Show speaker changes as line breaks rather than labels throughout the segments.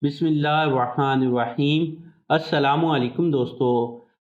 बिस्मिल्लाहिर्रहमानिर्रहीम। अस्सलामुअलैकुम दोस्तों,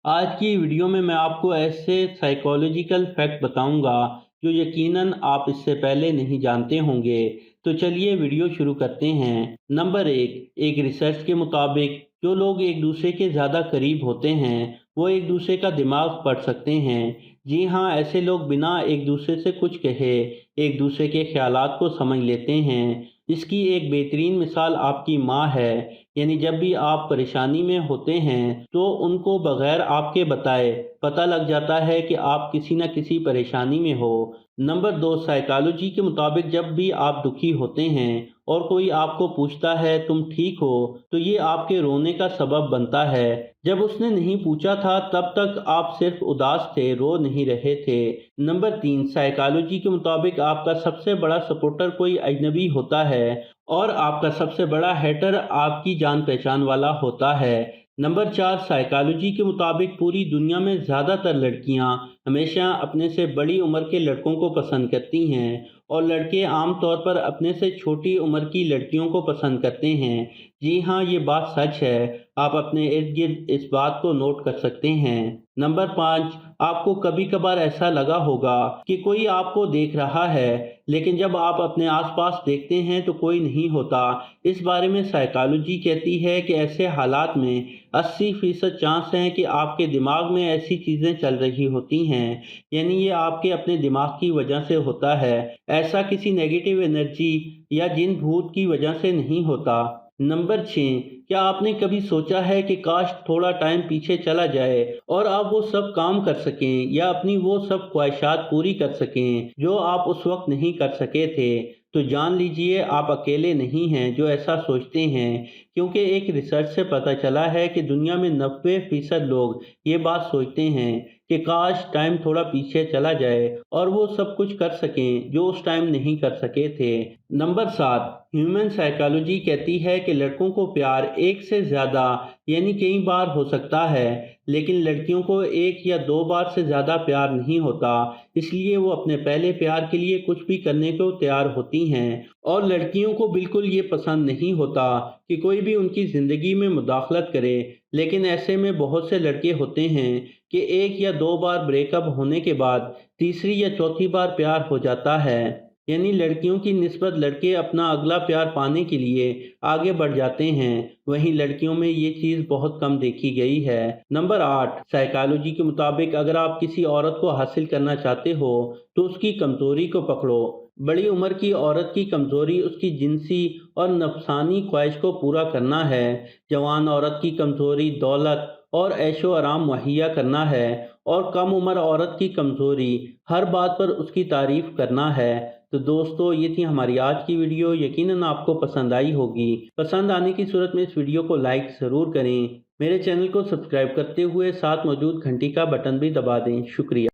आज की वीडियो में मैं आपको ऐसे साइकोलॉजिकल फैक्ट बताऊंगा जो यकीनन आप इससे पहले नहीं जानते होंगे। तो चलिए वीडियो शुरू करते हैं। नंबर एक रिसर्च के मुताबिक जो लोग एक दूसरे के ज़्यादा करीब होते हैं वो एक दूसरे का दिमाग पढ़ सकते हैं। जी हाँ, ऐसे लोग बिना एक दूसरे से कुछ कहे एक दूसरे के ख्यालात को समझ लेते हैं। इसकी एक बेहतरीन मिसाल आपकी माँ है। यानी जब भी आप परेशानी में होते हैं तो उनको बगैर आपके बताए पता लग जाता है कि आप किसी न किसी परेशानी में हो। नंबर दो, साइकोलॉजी के मुताबिक जब भी आप दुखी होते हैं और कोई आपको पूछता है तुम ठीक हो, तो ये आपके रोने का सबब बनता है। जब उसने नहीं पूछा था तब तक आप सिर्फ उदास थे, रो नहीं रहे थे। नंबर तीन, साइकोलॉजी के मुताबिक आपका सबसे बड़ा सपोर्टर कोई अजनबी होता है और आपका सबसे बड़ा हेटर आपकी जान पहचान वाला होता है। नंबर चार, साइकोलॉजी के मुताबिक पूरी दुनिया में ज़्यादातर लड़कियां हमेशा अपने से बड़ी उम्र के लड़कों को पसंद करती हैं और लड़के आमतौर पर अपने से छोटी उम्र की लड़कियों को पसंद करते हैं। जी हाँ, ये बात सच है। आप अपने इर्द गिर्द इस बात को नोट कर सकते हैं। नंबर पाँच, आपको कभी कभार ऐसा लगा होगा कि कोई आपको देख रहा है, लेकिन जब आप अपने आसपास देखते हैं तो कोई नहीं होता। इस बारे में साइकोलॉजी कहती है कि ऐसे हालात में 80% चांस है कि आपके दिमाग में ऐसी चीज़ें चल रही होती हैं। यानी ये आपके अपने दिमाग की वजह से होता है, ऐसा किसी नेगेटिव एनर्जी या जिन भूत की वजह से नहीं होता। नंबर 6, क्या आपने कभी सोचा है कि काश थोड़ा टाइम पीछे चला जाए और आप वो सब काम कर सकें या अपनी वो सब ख्वाहिशात पूरी कर सकें जो आप उस वक्त नहीं कर सके थे? तो जान लीजिए आप अकेले नहीं हैं जो ऐसा सोचते हैं, क्योंकि एक रिसर्च से पता चला है कि दुनिया में 90% लोग ये बात सोचते हैं कि काश टाइम थोड़ा पीछे चला जाए और वो सब कुछ कर सकें जो उस टाइम नहीं कर सके थे। नंबर 7, ह्यूमन साइकोलॉजी कहती है कि लड़कों को प्यार एक से ज़्यादा यानी कई बार हो सकता है, लेकिन लड़कियों को एक या दो बार से ज़्यादा प्यार नहीं होता। इसलिए वो अपने पहले प्यार के लिए कुछ भी करने को तैयार होती हैं और लड़कियों को बिल्कुल ये पसंद नहीं होता कि कोई भी उनकी ज़िंदगी में मुदाखलत करे। लेकिन ऐसे में बहुत से लड़के होते हैं कि एक या दो बार ब्रेकअप होने के बाद तीसरी या चौथी बार प्यार हो जाता है। यानी लड़कियों की निस्बत लड़के अपना अगला प्यार पाने के लिए आगे बढ़ जाते हैं, वहीं लड़कियों में ये चीज़ बहुत कम देखी गई है। नंबर 8, साइकोलॉजी के मुताबिक अगर आप किसी औरत को हासिल करना चाहते हो तो उसकी कमज़ोरी को पकड़ो। बड़ी उम्र की औरत की कमज़ोरी उसकी जिनसी और नफसानी ख्वाहिश को पूरा करना है। जवान औरत की कमज़ोरी दौलत और ऐशो आराम मुहैया करना है और कम उम्र औरत की कमज़ोरी हर बात पर उसकी तारीफ़ करना है। तो दोस्तों, ये थी हमारी आज की वीडियो। यकीनन आपको पसंद आई होगी। पसंद आने की सूरत में इस वीडियो को लाइक ज़रूर करें। मेरे चैनल को सब्सक्राइब करते हुए साथ मौजूद घंटी का बटन भी दबा दें। शुक्रिया।